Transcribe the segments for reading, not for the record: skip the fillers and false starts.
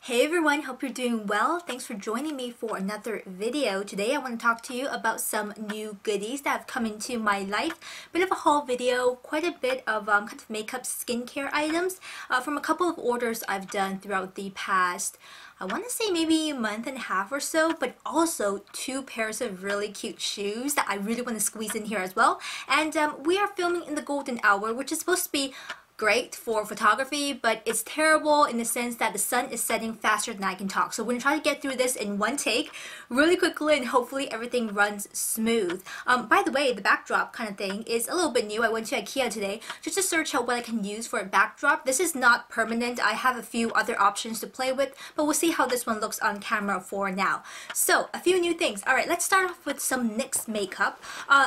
Hey everyone, hope you're doing well. Thanks for joining me for another video. Today I want to talk to you about some new goodies that have come into my life. Bit of a haul video, quite a bit of kind of makeup skincare items from a couple of orders I've done throughout the past, I want to say maybe a month and a half or so, but also two pairs of really cute shoes that I really want to squeeze in here as well. And we are filming in the golden hour, which is supposed to be great for photography, but it's terrible in the sense that the sun is setting faster than I can talk. So we're going to try to get through this in one take really quickly and hopefully everything runs smooth. By the way, the backdrop kind of thing is a little bit new. I went to IKEA today just to search out what I can use for a backdrop. This is not permanent. I have a few other options to play with, but we'll see how this one looks on camera for now. So a few new things. Alright, let's start off with some NYX makeup.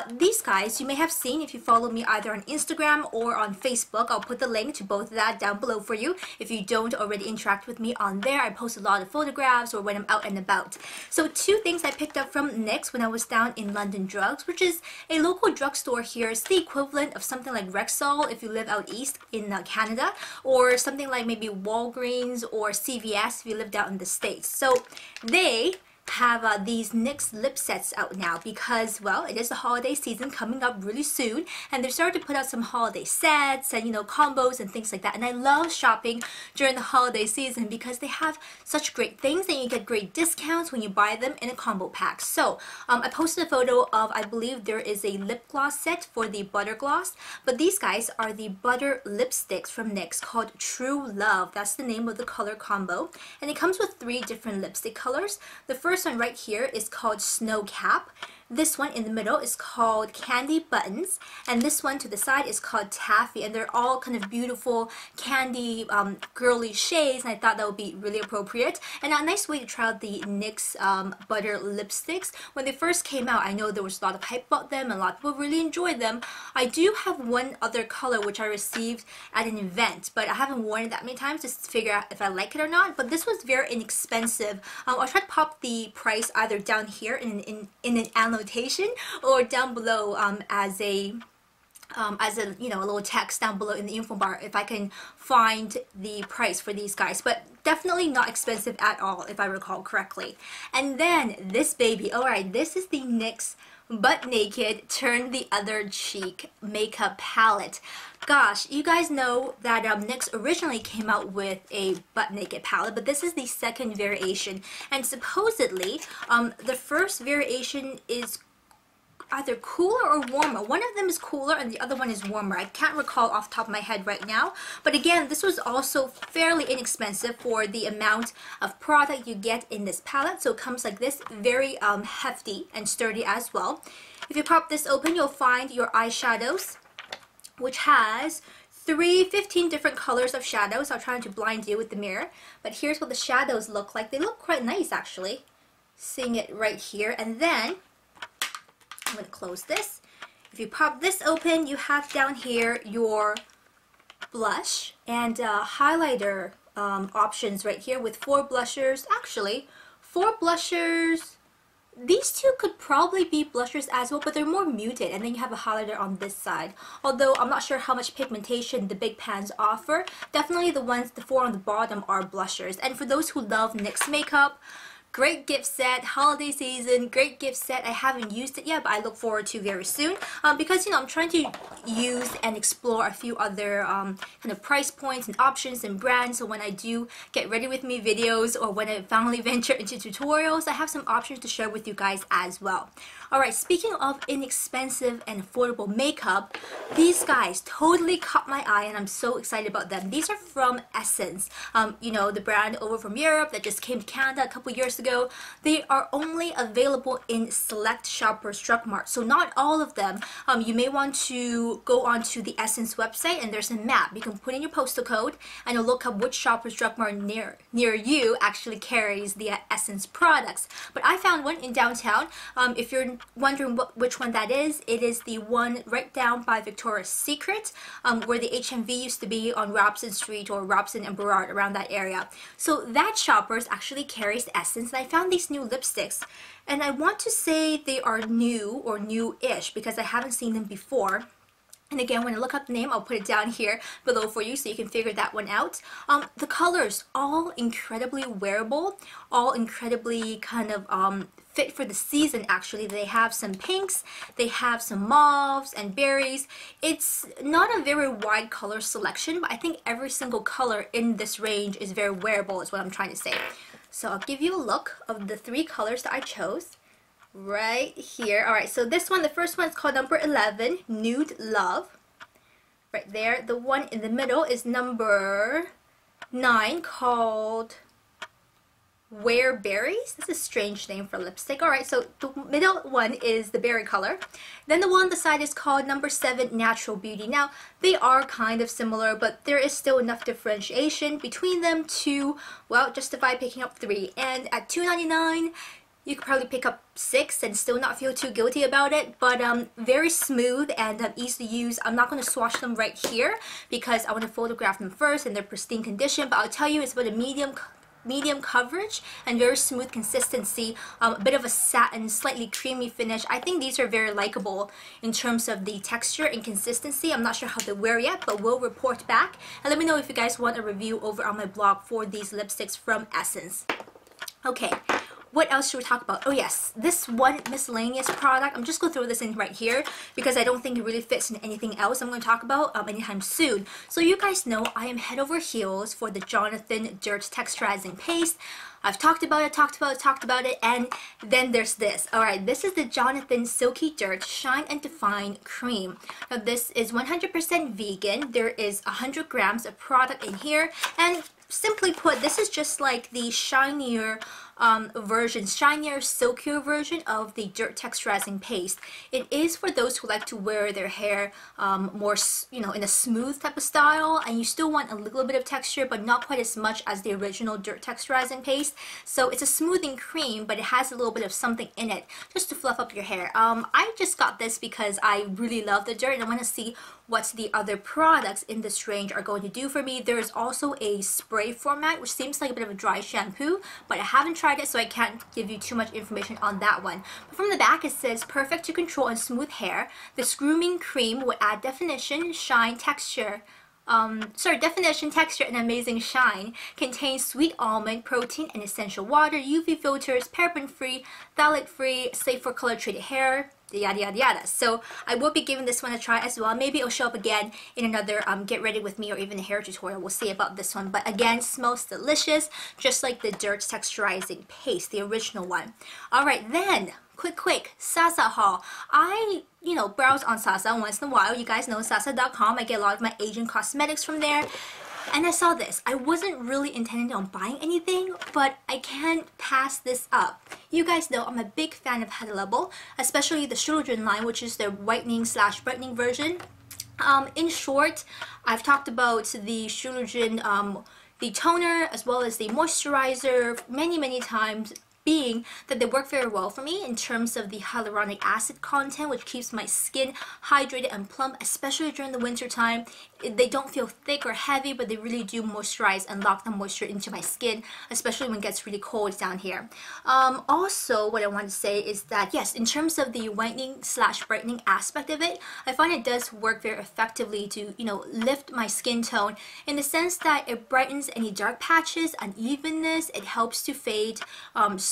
These guys you may have seen if you follow me either on Instagram or on Facebook. I'll put the link to both of that down below for you if you don't already interact with me on there. I post a lot of photographs or when I'm out and about. So two things I picked up from NYX when I was down in London Drugs, which is a local drugstore here. It's the equivalent of something like Rexall if you live out east in Canada, or something like maybe Walgreens or CVS if you lived out in the States. So they have these NYX lip sets out now because, well, it is the holiday season coming up really soon, and they've started to put out some holiday sets and, you know, combos and things like that. And I love shopping during the holiday season because they have such great things and you get great discounts when you buy them in a combo pack. So I posted a photo of, I believe there is a lip gloss set for the butter gloss, but these guys are the butter lipsticks from NYX called True Love. That's the name of the color combo, and it comes with 3 different lipstick colors. The first one right here is called Snow Cap. This one in the middle is called Candy Buttons, and this one to the side is called Taffy, and they're all kind of beautiful candy girly shades, and I thought that would be really appropriate and a nice way to try out the NYX butter lipsticks. When they first came out, I know there was a lot of hype about them and a lot of people really enjoyed them. I do have one other color which I received at an event, but I haven't worn it that many times just to figure out if I like it or not, but this was very inexpensive. I'll try to pop the price either down here in an annotation or down below as a you know, a little text down below in the info bar if I can find the price for these guys, but definitely not expensive at all if I recall correctly. And then this baby, alright, this is the NYX Butt Naked Turn the Other Cheek makeup palette. Gosh, you guys know that NYX originally came out with a butt naked palette, but this is the second variation, and supposedly the first variation is either cooler or warmer. One of them is cooler and the other one is warmer. I can't recall off the top of my head right now, but again, this was also fairly inexpensive for the amount of product you get in this palette. So it comes like this, very hefty and sturdy as well. If you pop this open, you'll find your eyeshadows, which has 15 different colors of shadows. I'll try to blind you with the mirror, but here's what the shadows look like. They look quite nice actually, seeing it right here. And then I'm going to close this. If you pop this open, you have down here your blush and highlighter options right here with 4 blushers. Actually, 4 blushers. These two could probably be blushers as well, but they're more muted, and then you have a highlighter on this side. Although I'm not sure how much pigmentation the big pans offer. Definitely the 4 on the bottom are blushers. And for those who love NYX makeup, great gift set, holiday season, great gift set. I haven't used it yet, but I look forward to very soon because, you know, I'm trying to use and explore a few other kind of price points and options and brands. So when I do get ready with me videos or when I finally venture into tutorials, I have some options to share with you guys as well. Alright, speaking of inexpensive and affordable makeup, these guys totally caught my eye and I'm so excited about them. These are from Essence, you know, the brand over from Europe that just came to Canada a couple years ago. They are only available in select Shoppers Drug Mart, so not all of them. You may want to go onto the Essence website and there's a map. You can put in your postal code and you'll look up which Shoppers Drug Mart near you actually carries the Essence products. But I found one in downtown. If you're wondering which one that is, it is the one right down by Victoria's Secret, where the HMV used to be on Robson Street or Robson and Burrard, around that area. So that Shoppers actually carries Essence, and I found these new lipsticks, and I want to say they are new or new-ish because I haven't seen them before. And again, when I look up the name, I'll put it down here below for you so you can figure that one out. The colors, all incredibly wearable, all incredibly kind of fit for the season actually. They have some pinks, they have some mauves and berries. It's not a very wide color selection, but I think every single color in this range is very wearable is what I'm trying to say. So I'll give you a look of the 3 colors that I chose right here. Alright, so this one, the first one is called number 11, Nude Love. Right there. The one in the middle is number 9, called Wear Berries. That's a strange name for lipstick. Alright, so the middle one is the berry color. Then the one on the side is called number 7, Natural Beauty. Now, they are kind of similar, but there is still enough differentiation between them to, well, justify picking up 3. And at $2.99, you could probably pick up 6 and still not feel too guilty about it, but very smooth and easy to use. I'm not going to swatch them right here because I want to photograph them first in their pristine condition, but I'll tell you it's about a medium coverage and very smooth consistency, a bit of a satin, slightly creamy finish. I think these are very likable in terms of the texture and consistency. I'm not sure how they wear yet, but we'll report back. And let me know if you guys want a review over on my blog for these lipsticks from Essence. Okay. What else should we talk about? Oh yes, this one miscellaneous product. I'm just going to throw this in right here because I don't think it really fits in anything else I'm going to talk about anytime soon. So you guys know I am head over heels for the Jonathan Dirt Texturizing Paste. I've talked about it, and then there's this. Alright, this is the Jonathan Silky Dirt Shine and Define Cream. Now this is 100% vegan. There is 100 grams of product in here, and simply put, this is just like the shinier shinier, silkier version of the Dirt Texturizing Paste. It is for those who like to wear their hair more, you know, in a smooth type of style, and you still want a little bit of texture, but not quite as much as the original Dirt Texturizing Paste. So it's a smoothing cream, but it has a little bit of something in it just to fluff up your hair. I just got this because I really love the dirt and I want to see what the other products in this range are going to do for me. There is also a spray format, which seems like a bit of a dry shampoo, but I haven't tried it, so I can't give you too much information on that one. But from the back, it says, perfect to control and smooth hair. This grooming cream will add definition, shine, texture. Definition, texture, and amazing shine. Contains sweet almond, protein, and essential water, UV filters, paraben-free, phthalate-free, safe for color-treated hair, yada yada yada. So I will be giving this one a try as well. Maybe it'll show up again in another get ready with me or even a hair tutorial. We'll see about this one. But again, smells delicious, just like the Dirt Texturizing Paste, the original one. Alright, then quick Sasa haul. I browse on Sasa once in a while. You guys know Sasa.com. I get a lot of my Asian cosmetics from there. And I saw this. I wasn't really intending on buying anything, but I can't pass this up. You guys know I'm a big fan of HADALABO, especially the children line, which is their whitening / brightening version. In short, I've talked about the children, the toner as well as the moisturizer many times, being that they work very well for me in terms of the hyaluronic acid content, which keeps my skin hydrated and plump, especially during the winter time. They don't feel thick or heavy, but they really do moisturize and lock the moisture into my skin, especially when it gets really cold down here. Also, what I want to say is that, yes, in terms of the whitening / brightening aspect of it, I find it does work very effectively to, lift my skin tone in the sense that it brightens any dark patches, unevenness, it helps to fade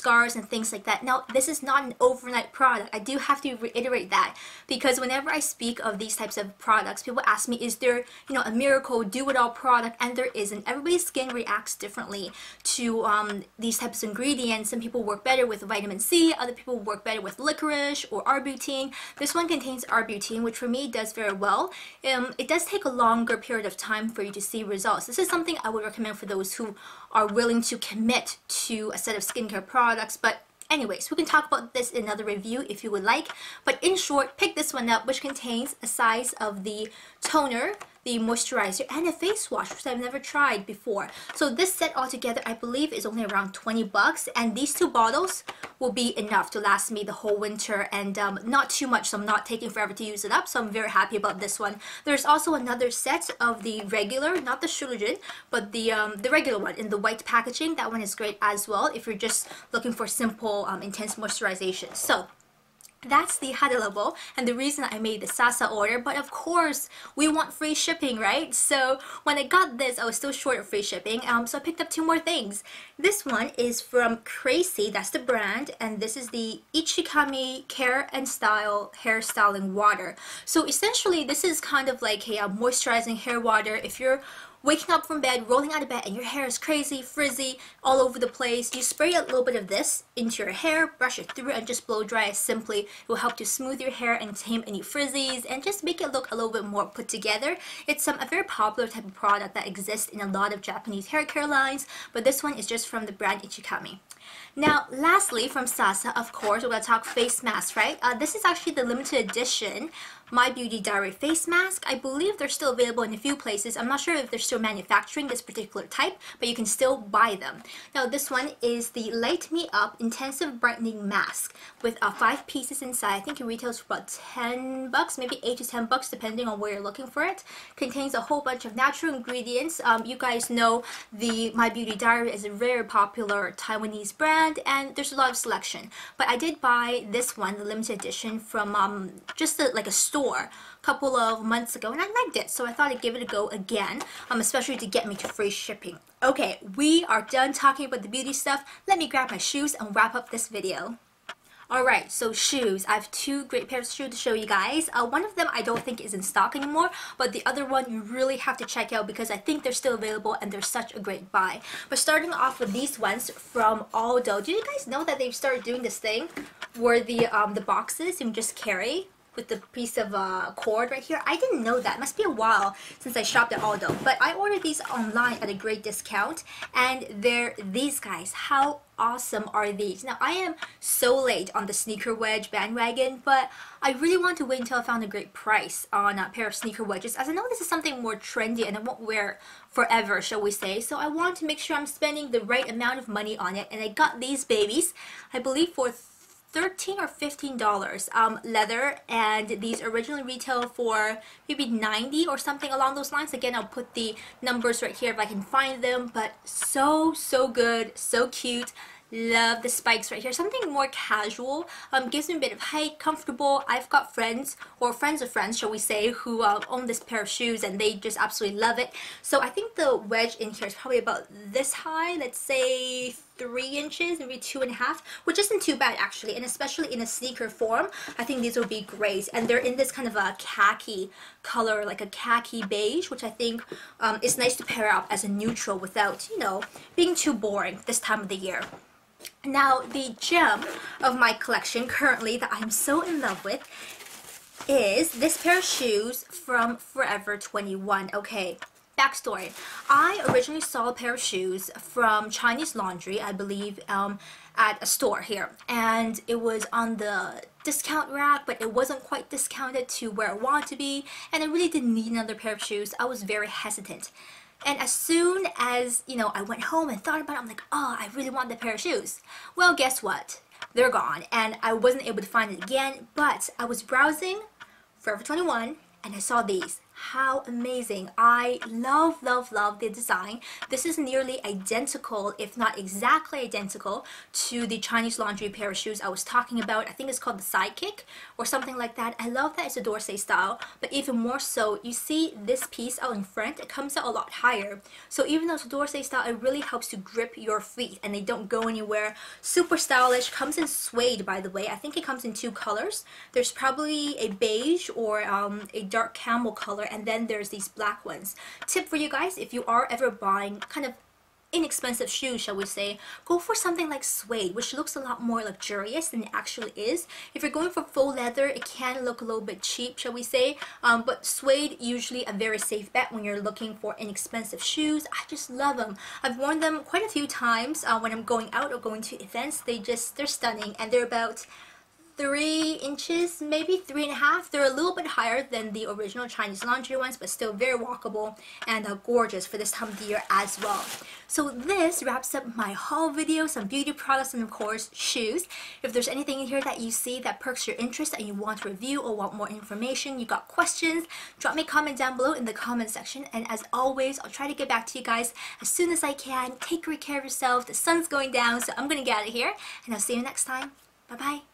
scars and things like that. Now, this is not an overnight product. I do have to reiterate that, because whenever I speak of these types of products, people ask me, is there a miracle do-it-all product? And there isn't. Everybody's skin reacts differently to these types of ingredients. Some people work better with vitamin C, other people work better with licorice or arbutin. This one contains arbutin, which for me does very well. It does take a longer period of time for you to see results. This is something I would recommend for those who are willing to commit to a set of skincare products, but anyways, we can talk about this in another review if you would like. But in short, pick this one up, which contains a size of the toner, the moisturizer, and a face wash, which I've never tried before. So this set altogether, I believe, is only around 20 bucks, and these 2 bottles will be enough to last me the whole winter, and not too much, so I'm not taking forever to use it up, so I'm very happy about this one. There's also another set of the regular, not the Shulujin, but the regular one in the white packaging. That one is great as well if you're just looking for simple, intense moisturization. So That's the HADALABO, and the reason I made the Sasa order. But of course, we want free shipping, right? So when I got this, I was still short of free shipping, so I picked up two more things. This one is from Crazy, that's the brand, and this is the ICHIKAMI Hair Styling Water. So essentially, this is kind of like a moisturizing hair water. If you're waking up from bed, rolling out of bed, and your hair is crazy, frizzy, all over the place, you spray a little bit of this into your hair, brush it through, and just blow dry it simply. It will help to smooth your hair and tame any frizzies and just make it look a little bit more put together. It's a very popular type of product that exists in a lot of Japanese hair care lines, but this one is just from the brand ICHIKAMI. Now, lastly, from Sasa, of course, we're going to talk face masks, right? This is actually the limited edition My Beauty Diary face mask. I believe they're still available in a few places. I'm not sure if they're still manufacturing this particular type, but you can still buy them. Now, this one is the Light Me Up Intensive Brightening Mask with 5 pieces inside. I think it retails for about 10 bucks, maybe 8 to 10 bucks, depending on where you're looking for it. Contains a whole bunch of natural ingredients. You guys know the My Beauty Diary is a very popular Taiwanese brand, and there's a lot of selection. But I did buy this one, the limited edition, from just like a store a couple of months ago, and I liked it, so I thought I'd give it a go again, especially to get me to free shipping. Okay, we are done talking about the beauty stuff. Let me grab my shoes and wrap up this video. Alright, so shoes. I have 2 great pairs of shoes to show you guys. One of them I don't think is in stock anymore, but the other one you really have to check out because I think they're still available and they're such a great buy. But starting off with these ones from Aldo. Do you guys know that they've started doing this thing where the boxes you can just carry with the piece of cord right here? I didn't know that. It must be a while since I shopped at Aldo. But I ordered these online at a great discount, and they're these guys. How awesome are these? Now, I am so late on the sneaker wedge bandwagon, but I really want to wait until I found a great price on a pair of sneaker wedges, as I know this is something more trendy and I won't wear forever, shall we say. So I want to make sure I'm spending the right amount of money on it, and I got these babies, I believe, for $13 or $15 leather, and these originally retail for maybe $90 or something along those lines. Again, I'll put the numbers right here if I can find them, but so good, so cute. Love the spikes right here. Something more casual, gives me a bit of height, comfortable. I've got friends, or friends of friends, shall we say, who own this pair of shoes, and they just absolutely love it. So I think the wedge in here is probably about this high, let's say 3 inches, maybe 2.5, which isn't too bad actually, and especially in a sneaker form, I think these will be great. And they're in this kind of a khaki color, like a khaki beige, which I think is nice to pair up as a neutral without, you know, being too boring this time of the year. Now, the gem of my collection currently that I'm so in love with is this pair of shoes from Forever 21. Okay, backstory. I originally saw a pair of shoes from Chinese Laundry, I believe, at a store here, and it was on the discount rack, but it wasn't quite discounted to where I want to be, and I really didn't need another pair of shoes. I was very hesitant. And as soon as, you know, I went home and thought about it, I'm like, oh, I really want the pair of shoes. Well, guess what? They're gone, and I wasn't able to find it again, but I was browsing Forever 21, and I saw these. How amazing. I love the design. This is nearly identical, if not exactly identical, to the Chinese Laundry pair of shoes I was talking about. I think it's called the Sidekick or something like that. I love that it's a Dorsey style, but even more so, you see this piece out in front, it comes out a lot higher. So even though it's a Dorsey style, it really helps to grip your feet and they don't go anywhere. Super stylish. Comes in suede, by the way. I think it comes in 2 colors. There's probably a beige or a dark camel color, and then there's these black ones. Tip for you guys, if you are ever buying kind of inexpensive shoes, shall we say, go for something like suede, which looks a lot more luxurious than it actually is. If you're going for faux leather, it can look a little bit cheap, shall we say, but suede usually a very safe bet when you're looking for inexpensive shoes. I just love them. I've worn them quite a few times when I'm going out or going to events. They're stunning, and they're about 3 inches, maybe 3.5. They're a little bit higher than the original Chinese Laundry ones, but still very walkable and gorgeous for this time of the year as well. So this wraps up my haul video, some beauty products, and of course shoes. If there's anything in here that you see that perks your interest and you want to review or want more information, you got questions, drop me a comment down below in the comment section, and as always, I'll try to get back to you guys as soon as I can. Take great care of yourself. The sun's going down, so I'm gonna get out of here, and I'll see you next time. Bye bye.